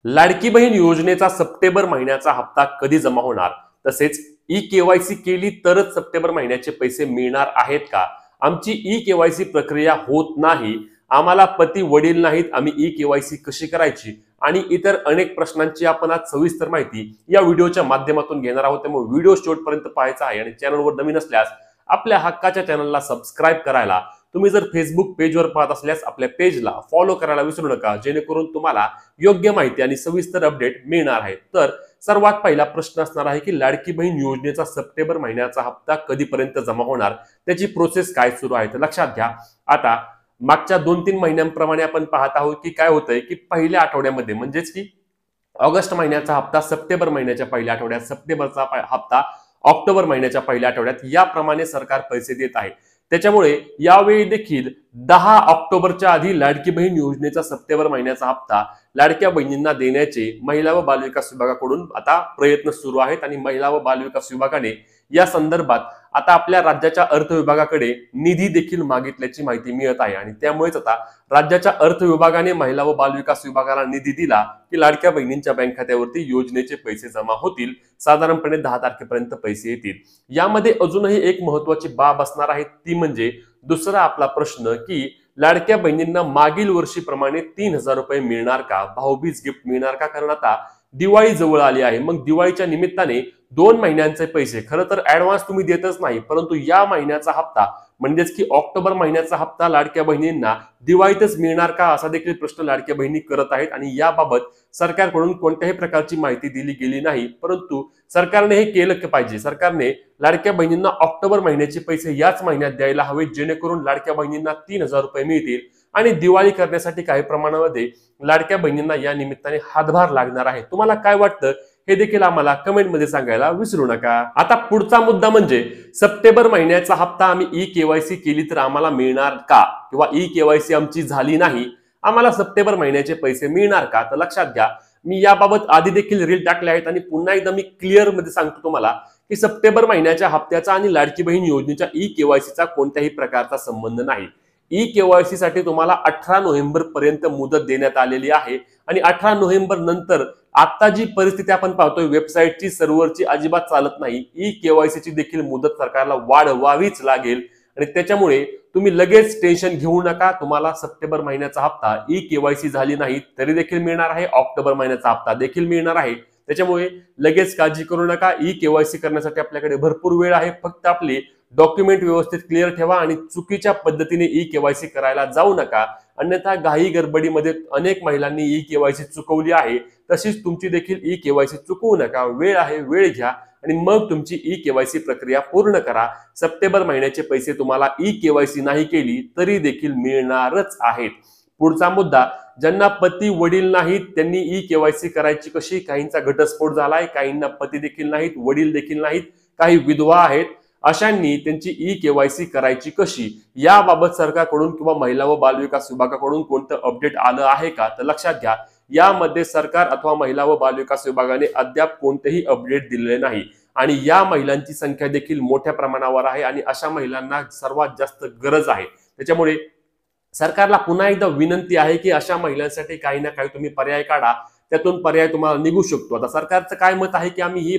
लाडकी बहीण योजनेचा सप्टेंबर महिन्याचा हप्ता कधी जमा होणार? तसेच ई केवायसी केली तरच सप्टेंबर महिन्याचे पैसे मिळणार आहेत का? आमची ई केवायसी प्रक्रिया होत नाही, आम्हाला पती वडील नाहीत, आम्ही ई केवायसी कशी करायची आणि इतर अनेक प्रश्नांची आपण आज सविस्तर माहिती या व्हिडिओच्या माध्यमातून घेणार आहोत. त्यामुळे व्हिडिओ शेवटपर्यंत पाहायचा आहे आणि चॅनलवर नवीन असल्यास आपल्या हक्काच्या चॅनलला सबस्क्राईब करायला, तुम्ही जर फेसबुक पेजवर पाहत असल्यास आपल्या पेजला फॉलो करायला विसरू नका, जेणेकरून तुम्हाला योग्य माहिती आणि सविस्तर अपडेट मिळणार आहे. तर सर्वात पहिला प्रश्न असणार आहे की लाडकी बहीण योजनेचा सप्टेंबर महिन्याचा हप्ता कधीपर्यंत जमा होणार, त्याची प्रोसेस काय सुरू आहे. तर लक्षात घ्या, आता मागच्या 2-3 महिन्यांप्रमाणे आपण पाहत आहोत की काय होतंय की पहिल्या आठवड्यामध्ये म्हणजेच की ऑगस्ट महिन्याचा हप्ता सप्टेंबर महिन्याच्या पहिल्या आठवड्यात, सप्टेंबरचा हप्ता ऑक्टोबर महिन्याच्या पहिल्या आठवड्यात, याप्रमाणे सरकार पैसे देत आहे. त्याच्यामुळे यावेळी देखील 10 ऑक्टोबरच्या आधी लाडकी बहीण योजनेचा सप्टेंबर महिन्याचा हप्ता लाडक्या बहिणींना देण्याचे महिला व बालविकास विभागाकडून आता प्रयत्न सुरू आहेत आणि महिला व बालविकास विभागाने या संदर्भात आता आपल्या राज्याच्या अर्थ विभागाकडे निधी देखील मागितल्याची माहिती मिळत आहे. आणि त्यामुळेच आता राज्याच्या अर्थ विभागाने महिला व बालविकास विभागाला निधी दिला की लाडक्या बहिणींच्या बँक खात्यावरती योजनेचे पैसे जमा होतील. साधारणपणे 10 तारखेपर्यंत पैसे येतील. यामध्ये अजूनही एक महत्वाची बाब असणार आहे, ती म्हणजे दुसरा आपला प्रश्न की लाडक्या बहिणींना मागील वर्षीप्रमाणे 3,000 रुपये मिळणार का, भाऊबीज गिफ्ट मिळणार का? कारण आता दिवाळी जवळ आली आहे. मग दिवाळीच्या निमित्ताने 2 महिन्यांचे पैसे खरं तर ऍडव्हान्स तुम्ही देतच नाही, परंतु या महिन्याचा हप्ता म्हणजेच की ऑक्टोबर महिन्याचा हप्ता लाडक्या बहिणींना दिवाळीतच मिळणार का, असा देखील प्रश्न लाडक्या बहिणी करत आहेत. आणि याबाबत सरकारकडून कोणत्याही प्रकारची माहिती दिली गेली नाही, परंतु सरकारने हे केलं पाहिजे. सरकारने लाडक्या बहिणींना ऑक्टोबर महिन्याचे पैसे याच महिन्यात द्यायला हवे, जेणेकरून लाडक्या बहिणींना 3,000 रुपये मिळतील आणि दिवाळी करण्यासाठी काही प्रमाणामध्ये लाडक्या बहिणींना या निमित्ताने हातभार लागणार आहे. तुम्हाला काय वाटतं हे देखील आम्हाला कमेंटमध्ये सांगायला विसरू नका. आता पुढचा मुद्दा म्हणजे सप्टेंबर महिन्याचा हप्ता आम्ही ई केवायसी केली तर आम्हाला मिळणार का, किंवा ई केवायसी आमची झाली नाही, आम्हाला सप्टेंबर महिन्याचे पैसे मिळणार का? तर लक्षात घ्या, मी याबाबत आधी देखील रील टाकले आहेत आणि पुन्हा एकदा मी क्लिअर मध्ये सांगतो तुम्हाला की सप्टेंबर महिन्याच्या हप्त्याचा आणि लाडकी बहीण योजनेच्या ई केवायसीचा कोणत्याही प्रकारचा संबंध नाही. ई केवायसी साठी तुम्हाला 18 नोव्हेंबर पर्यंत मुदत देण्यात आलेली आहे आणि 18 नोव्हेंबर नंतर आता जी परिस्थिती आपण पाहतोय, वेबसाईटची सर्व्हरची अजिबात चालत नाही. ई केवायसीची देखील मुदत सरकारला वाढवावीच लागेल आणि त्याच्यामुळे तुम्ही लगेच टेन्शन घेऊ नका. तुम्हाला सप्टेंबर महिन्याचा हप्ता ई केवायसी झाली नाही तरी देखील मिळणार आहे, ऑक्टोबर महिन्याचा हप्ता देखील मिळणार आहे. त्याच्यामुळे लगेच काळजी करू नका. ई केवायसी करण्यासाठी आपल्याकडे भरपूर वेळ आहे. फक्त आपले डॉक्युमेंट व्यवस्थित क्लिअर ठेवा आणि चुकीच्या पद्धतीने ई केवायसी करायला जाऊ नका, अन्यथा घाई गडबडीमध्ये अनेक महिलांनी ई केवायसी चुकवली आहे. तशीच तुमची देखील ई केवायसी चुकवू नका. वेळ आहे, वेळ घ्या आणि मग तुमची ई केवायसी प्रक्रिया पूर्ण करा. सप्टेंबर महिन्याचे पैसे तुम्हाला ई केवायसी नाही केली तरी देखील मिळणारच आहेत. पुढचा मुद्दा, ज्यांना पती वडील नाहीत त्यांनी ई केवायसी करायची कशी? काहींचा घटस्फोट झालाय, काहींना पती देखील नाहीत, वडील देखील नाहीत, काही विधवा आहेत, अशांनी त्यांची ई केवायसी करायची कशी? याबाबत सरकारकडून किंवा महिला व बालविकास विभागाकडून कोणतं अपडेट आलं आहे का? तर लक्षात घ्या, यामध्ये सरकार अथवा महिला व बालविकास विभागाने अद्याप कोणतेही अपडेट दिलेले नाही आणि या महिलांची संख्या देखील मोठ्या प्रमाणावर आहे आणि अशा महिलांना सर्वात जास्त गरज आहे. त्याच्यामुळे सरकारला पुन्हा एकदा विनंती आहे की अशा महिलांसाठी काही ना काही तुम्ही पर्याय काढा, त्यातून पर्याय तुम्हाला निघू शकतो. आता सरकारचं काय मत आहे की आम्ही ही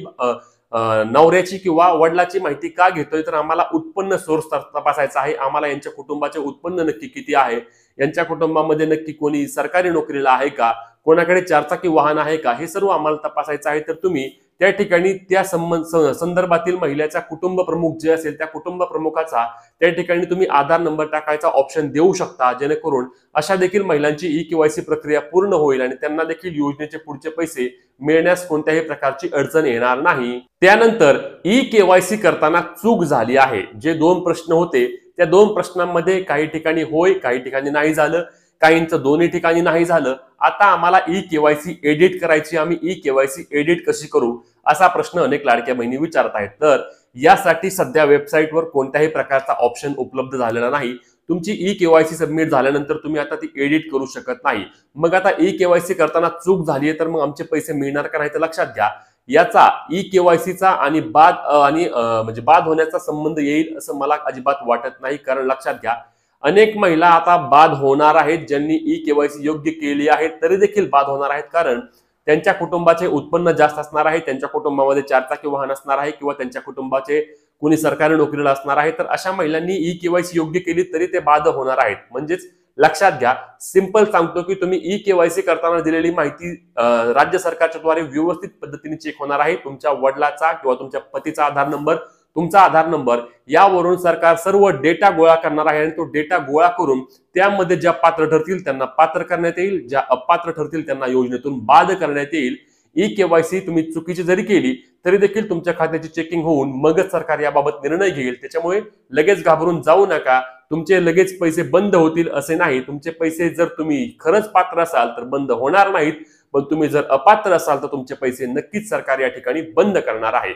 नवऱ्याची किंवा वडिलाची माहिती का घेतोय, तर आम्हाला उत्पन्न सोर्स तपासायचा आहे. आम्हाला यांच्या कुटुंबाचे उत्पन्न नक्की किती आहे, यांच्या कुटुंबामध्ये नक्की कोणी सरकारी नोकरीला आहे का, कोणाकडे 4 चाकी वाहन आहे का, हे सर्व आम्हाला तपासायचं आहे. तर तुम्ही त्या ठिकाणी त्या संदर्भातील महिलेचा कुटुंब प्रमुख जे असेल त्या कुटुंब प्रमुखाचा त्या ठिकाणी तुम्ही आधार नंबर टाकायचा ऑप्शन देऊ शकता, जेणेकरून अशा देखील महिलांची ई केवायसी प्रक्रिया पूर्ण होईल आणि त्यांना देखील योजनेचे पुढचे पैसे मिळण्यास कोणत्याही प्रकारची अडचण येणार नाही. त्यानंतर ई केवायसी करताना चूक झाली आहे, जे 2 प्रश्न होते त्या 2 प्रश्नांमध्ये काही ठिकाणी होय, काही ठिकाणी नाही झालं, काहींचं दोन्ही ठिकाणी नाही झालं. आता आम्हाला ई केवायसी एडिट करायची, आम्ही ई केवायसी एडिट कशी करू, असा प्रश्न अनेक लाडक्या बहिणी विचारत आहेत. तर यासाठी सध्या वेबसाईटवर कोणत्याही प्रकारचा ऑप्शन उपलब्ध झालेला नाही. तुमची ई केवायसी सबमिट झाल्यानंतर तुम्ही आता ती एडिट करू शकत नाही. मग आता ई केवायसी करताना चूक झाली आहे तर मग आमचे पैसे मिळणार का नाही, तर लक्षात घ्या, याचा ई केवायसीचा आणि म्हणजे बाद होण्याचा संबंध येईल असं मला अजिबात वाटत नाही. कारण लक्षात घ्या, अनेक महिला आता बाद होणार आहेत, ज्यांनी ई केवायसी योग्य केली आहे तरी देखील बाद होणार आहेत. कारण त्यांच्या कुटुंबाचे उत्पन्न जास्त असणार आहे, त्यांच्या कुटुंबामध्ये 4 चाकी वाहन असणार आहे किंवा त्यांच्या कुटुंबाचे कुणी सरकारी नोकरीला असणार आहे, तर अशा महिलांनी ई केवायसी योग्य केली तरी ते बाद होणार आहेत. म्हणजेच लक्षात घ्या, सिंपल सांगतो की तुम्ही ई केवायसी करताना दिलेली माहिती राज्य सरकारच्या द्वारे व्यवस्थित पद्धतीने चेक होणार आहे. तुमच्या वडिलाचा किंवा तुमच्या पतीचा आधार नंबर, तुमचा आधार नंबर यावरून सरकार सर्व डेटा गोळा करणार आहे आणि तो डेटा गोळा करून त्यामध्ये ज्या पात्र ठरतील त्यांना पात्र करण्यात येईल, ज्या अपात्र ठरतील त्यांना योजनेतून बाद करण्यात येईल. ई केवायसी तुम्ही चुकीची जरी केली तरी देखील तुमच्या खात्याची चेकिंग होऊन मगच सरकार याबाबत निर्णय घेईल. त्याच्यामुळे लगेच घाबरून जाऊ नका. तुमचे लगेच पैसे बंद होतील असे नाही. तुमचे पैसे जर तुम्ही खरंच पात्र असाल तर बंद होणार नाहीत, पण तुम्ही जर अपात्र असाल तर तुमचे पैसे नक्कीच सरकार या ठिकाणी बंद करणार आहे.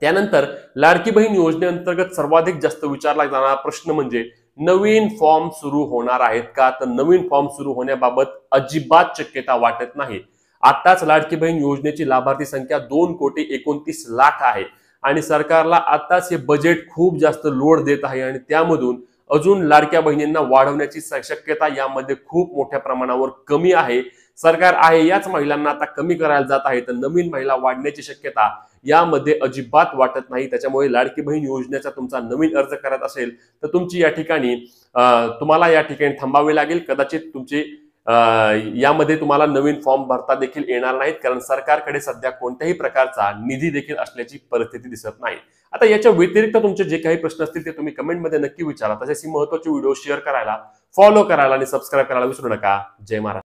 त्यानंतर लाडकी बहीण योजनेअंतर्गत सर्वाधिक जास्त विचारला जाणारा प्रश्न म्हणजे नवीन फॉर्म सुरू होणार आहेत का? तर नवीन फॉर्म सुरू होण्याबाबत अजिबात शक्यता वाटत नाही. आताच लाडकी बहीण योजनेची लाभार्थी संख्या 2,29,00,000 आहे आणि सरकारला आताच हे बजेट खूप जास्त लोड देत आहे आणि त्यामधून अजून लाडक्या बहिणींना वाढवण्याची शक्यता यामध्ये खूप मोठ्या प्रमाणावर कमी आहे. सरकार आहे याच महिलांना आता कमी करायला जात आहे, तर नवीन महिला वाढण्याची शक्यता यामध्ये अजिबात वाटत नाही. त्याच्यामुळे लाडकी बहीण योजनेचा तुमचा नवीन अर्ज करत असेल तर तुमची या ठिकाणी तुम्हाला या ठिकाणी थांबावे लागेल. कदाचित तुमची यामध्ये तुम्हाला नवीन फॉर्म भरता देखील येणार नाहीत, कारण सरकारकडे सध्या कोणत्याही प्रकारचा निधी देखील असल्याची परिस्थिती दिसत नाही. आता याच्या व्यतिरिक्त तुमचे जे काही प्रश्न असतील ते तुम्ही कमेंटमध्ये नक्की विचारा. तसेच ही महत्त्वाची व्हिडिओ शेअर करायला, फॉलो करायला आणि सबस्क्राईब करायला विसरू नका. जय महाराष्ट्र.